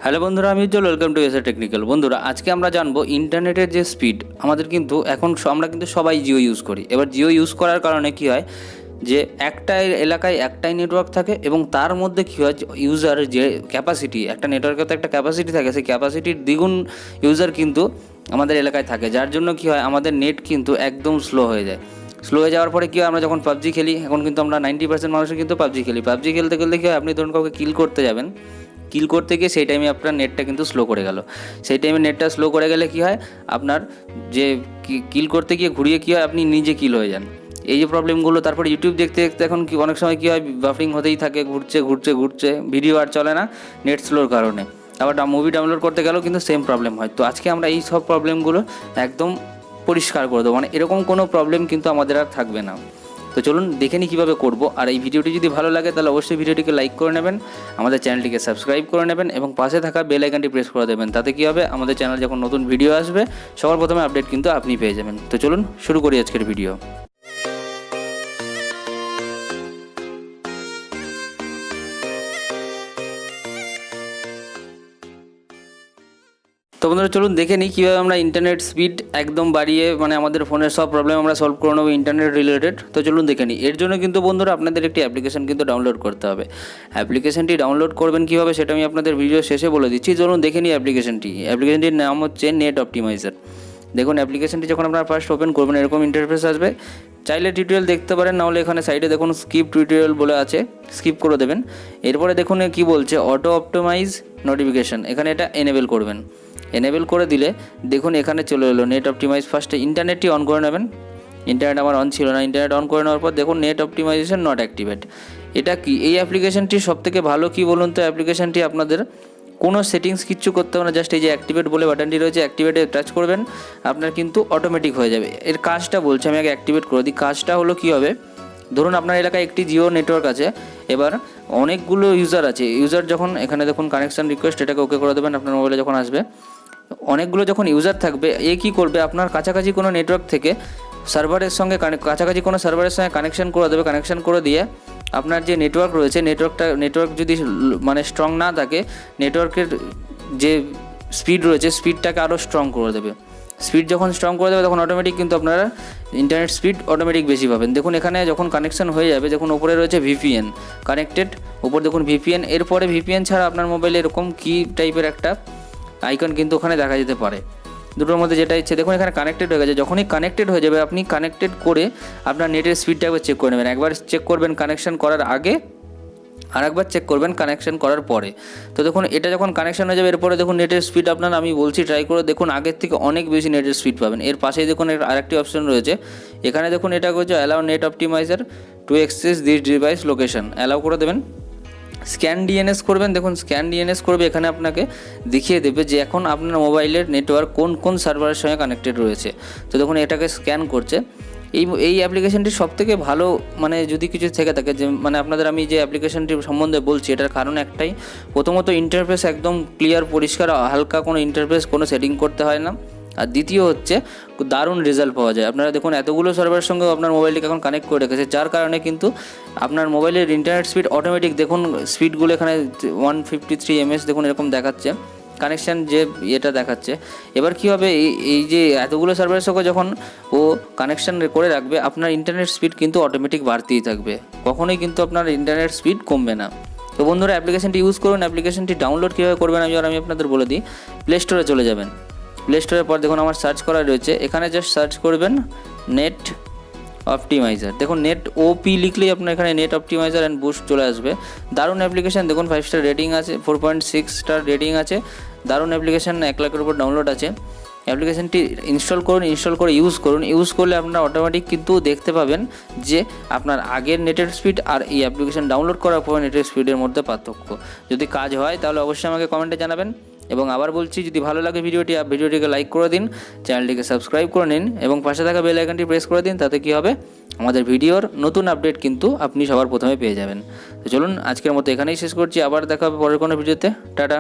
Hello বন্ধুরা, আমি Ujjwal. Welcome to USR technical. বন্ধুরা, আজকে আমরা জানবো ইন্টারনেটের যে স্পিড আমাদের কিন্তু এখন আমরা কিন্তু সবাই জিও ইউজ করি। এবার জিও ইউজ করার কারণে কী হয় যে একটা এলাকায় একটাই নেটওয়ার্ক থাকে এবং তার মধ্যে কী হয় ইউজার যে ক্যাপাসিটি, একটা নেটওয়ার্কে তো একটা ক্যাপাসিটি থাকে, সেই ক্যাপাসিটির দ্বিগুণ ইউজার কিন্তু আমাদের এলাকায় থাকে, যার জন্য কী হয় আমাদের নেট কিন্তু একদম স্লো হয়ে যায়। স্লো হয়ে যাওয়ার পরে কী হয়, আমরা যখন পাবজি খেলি, এখন কিন্তু আমরা 90% মানুষের কিন্তু পাবজি খেলি। পাবজি খেলতে গেলে কী হয়, আপনি ধরুন কাউকে কিল করতে যাবেন, কিল করতে গিয়ে সেই টাইমে আপনার নেটটা কিন্তু স্লো করে গেল। সেই টাইমে নেটটা স্লো করে গেলে কী হয়, আপনার যে কিল করতে গিয়ে ঘুরিয়ে কী হয়, আপনি নিজে কিল হয়ে যান। এই যে প্রবলেমগুলো, তারপরে ইউটিউব দেখতে দেখতে এখন কি অনেক সময় কী হয়, বাফারিং হতেই থাকে, ঘুরছে ভিডিও আর চলে না নেট স্লোর কারণে। আবার মুভি ডাউনলোড করতে গেলেও কিন্তু সেম প্রবলেম হয়। তো আজকে আমরা এই সব প্রবলেমগুলো একদম পরিষ্কার করে দেবো, মানে এরকম কোনো প্রবলেম কিন্তু আমাদের আর থাকবে না। তো চলুন দেখে নিই কীভাবে করবো। আর এই ভিডিওটি যদি ভালো লাগে তাহলে অবশ্যই ভিডিওটিকে লাইক করে নেবেন, আমাদের চ্যানেলটিকে সাবস্ক্রাইব করে নেবেন এবং পাশে থাকা বেল আইকনটি প্রেস করে দেবেন। তাতে কী হবে, আমাদের চ্যানেল যখন নতুন ভিডিও আসবে সবার প্রথমে আপডেট কিন্তু আপনি পেয়ে যাবেন। তো চলুন শুরু করি আজকের ভিডিও। তো বন্ধুরা, চলুন দেখে নিই কীভাবে আমরা ইন্টারনেট স্পিড একদম বাড়িয়ে মানে আমাদের ফোনের সব প্রবলেম আমরা সলভ করে নেবো ইন্টারনেট রিলেটেড। তো চলুন দেখে নিই। এর জন্য কিন্তু বন্ধুরা আপনাদের একটি অ্যাপ্লিকেশন কিন্তু ডাউনলোড করতে হবে। অ্যাপ্লিকেশনটি ডাউনলোড করবেন কীভাবে সেটা আমি আপনাদের ভিডিও শেষে বলে দিচ্ছি। চলুন দেখে নিই অ্যাপ্লিকেশনটির নাম হচ্ছে নেট অপটিমাইজার। দেখুন, অ্যাপ্লিকেশনটি যখন আপনারা ফার্স্ট ওপেন করবেন এরকম ইন্টারফেস আসবে। চাইলে টিউটোরিয়াল দেখতে পারেন, নাহলে এখানে সাইডে দেখুন স্কিপ টিউটোরিয়াল বলে আছে, স্কিপ করে দেবেন। এরপরে দেখুন কি বলছে, অটো অপটিমাইজ নোটিফিকেশান, এখানে এটা এনেবেল করবেন। এনেবেল করে দিলে দেখুন এখানে চলে এলো নেট অপটিমাইজ। ফার্স্টে ইন্টারনেটটি অন করে নেবেন। ইন্টারনেট আমার অন ছিল না, ইন্টারনেট অন করে নেওয়ার পর দেখুন নেট অপটিমাইজেশন নট অ্যাক্টিভেট। এটা কি, এই অ্যাপ্লিকেশনটি সবথেকে ভালো কি বলুন তো, অ্যাপ্লিকেশনটি আপনাদের কোনো সেটিংস কিচ্ছু করতে হবে না, জাস্ট এই যে অ্যাক্টিভেট বলে বাটনটি রয়েছে, অ্যাক্টিভেটে টাচ করবেন, আপনার কিন্তু অটোমেটিক হয়ে যাবে। এর কাজটা বলছে, আমি আগে অ্যাক্টিভেট করে দিই। কাজটা হলো কী হবে, ধরুন আপনার এলাকায় একটি জিও নেটওয়ার্ক আছে, এবার অনেকগুলো ইউজার আছে। ইউজার যখন এখানে দেখুন কানেকশান রিকোয়েস্ট, এটাকে ওকে করে দেবেন আপনার মোবাইলে যখন আসবে। অনেকগুলো যখন ইউজার থাকবে, কী করবে, আপনার কাছাকাছি কোনো নেটওয়ার্ক থেকে সার্ভারের সঙ্গে কাছাকাছি কোনো সার্ভারের সঙ্গে কানেকশান করে দেবে। কানেকশান করে দিয়ে আপনার যে নেটওয়ার্ক রয়েছে, নেটওয়ার্ক যদি মানে স্ট্রং না থাকে, নেটওয়ার্কের যে স্পিড রয়েছে স্পিডটাকে আরও স্ট্রং করে দেবে। স্পিড যখন স্ট্রং করে দেবে তখন অটোমেটিক কিন্তু আপনারা ইন্টারনেট স্পিড অটোমেটিক বেশি পাবেন। দেখুন এখানে যখন কানেকশান হয়ে যাবে, দেখুন ওপরে রয়েছে ভিপিএন কানেক্টেড, ওপর দেখুন ভিপিএন। এরপরে ভিপিএন ছাড়া আপনার মোবাইলে এরকম কি টাইপের একটা আইকন কিন্তু ওখানে দেখা যেতে পারে, দুটোর মধ্যে যেটা ইচ্ছে। দেখুন এখানে কানেক্টেড হয়ে গেছে। যখনই কানেক্টেড হয়ে যাবে, আপনি কানেক্টেড করে আপনার নেটের স্পিডটা একবার চেক করে নেবেন। একবার চেক করবেন কানেকশান করার আগে, আর একবার চেক করবেন কানেকশান করার পরে। তো দেখুন এটা যখন কানেকশান হয়ে যাবে, এরপরে দেখুন নেটের স্পিড আপনার, আমি বলছি ট্রাই করে দেখুন, আগের থেকে অনেক বেশি নেটের স্পিড পাবেন। এর পাশেই দেখুন আরেকটি অপশন রয়েছে, এখানে দেখুন এটা করছে allow net optimizer to access this device location, allow করে দেবেন। স্ক্যান ডিএনএস করবেন। দেখুন স্ক্যান ডিএনএস করবে, এখানে আপনাকে দেখিয়ে দেবে যে এখন আপনার মোবাইলের নেটওয়ার্ক কোন কোন সার্ভারের সঙ্গে কানেক্টেড রয়েছে। তো দেখুন এটাকে স্ক্যান করছে। এই অ্যাপ্লিকেশনটি সবথেকে ভালো, মানে যদি কিছু থেকে থাকে যে মানে আপনাদের আমি যে অ্যাপ্লিকেশনটির সম্বন্ধে বলছি, এটার কারণ একটাই, প্রথমত ইন্টারফেস একদম ক্লিয়ার পরিষ্কার, হালকা কোনো ইন্টারফেস, কোনো সেটিং করতে হয় না। আর দ্বিতীয় হচ্ছে দারুণ রেজাল্ট পাওয়া যায়। আপনারা দেখুন এতগুলো সার্ভারের সঙ্গেও আপনার মোবাইলটিকে এখন কানেক্ট করে রেখেছে, যার কারণে কিন্তু আপনার মোবাইলের ইন্টারনেট স্পিড অটোমেটিক, দেখুন স্পিডগুলো এখানে 153 ms দেখুন এরকম দেখাচ্ছে, কানেকশান যে এটা দেখাচ্ছে। এবার কী হবে, এই যে এতগুলো সার্ভারের সঙ্গে যখন ও কানেকশান করে রাখবে, আপনার ইন্টারনেট স্পিড কিন্তু অটোমেটিক বাড়তেই থাকবে, কখনোই কিন্তু আপনার ইন্টারনেট স্পিড কমবে না। তো বন্ধুরা, অ্যাপ্লিকেশনটি ইউজ করুন। অ্যাপ্লিকেশনটি ডাউনলোড কীভাবে করবেন আমি আপনাদের বলে দিই। প্লে স্টোরে চলে যাবেন। প্লে স্টোরের পর দেখুন আমার সার্চ করা রয়েছে, এখানে জাস্ট সার্চ করবেন নেট অপটিমাইজার। দেখুন নেট ওপি লিখলেই আপনার এখানে নেট অপটিমাইজার অ্যান্ড বুস্ট চলে আসবে। দারুণ অ্যাপ্লিকেশন, দেখুন 5 স্টার রেটিং আছে, 4.6 স্টার রেটিং আছে। দারুণ অ্যাপ্লিকেশন, 1 লাখের উপর ডাউনলোড আছে। অ্যাপ্লিকেশনটি ইনস্টল করুন, ইনস্টল করে ইউজ করুন। ইউজ করলে আপনারা অটোমেটিক কিন্তু দেখতে পাবেন যে আপনার আগের নেটের স্পিড আর এই অ্যাপ্লিকেশন ডাউনলোড করার পর নেটের স্পিডের মধ্যে পার্থক্য। যদি কাজ হয় তাহলে অবশ্যই আমাকে কমেন্টে জানাবেন। এবং আবার বলছি, যদি ভালো লাগে ভিডিওটিকে লাইক করে দিন, চ্যানেলটিকে সাবস্ক্রাইব করে নিন এবং পাশে থাকা বেল আইকনটি প্রেস করে দিন। তাতে কী হবে, আমাদের ভিডিওর নতুন আপডেট কিন্তু আপনি সবার প্রথমে পেয়ে যাবেন। তো চলুন আজকের মতো এখানেই শেষ করছি, আবার দেখা হবে পরের কোনো ভিডিওতে। টাটা।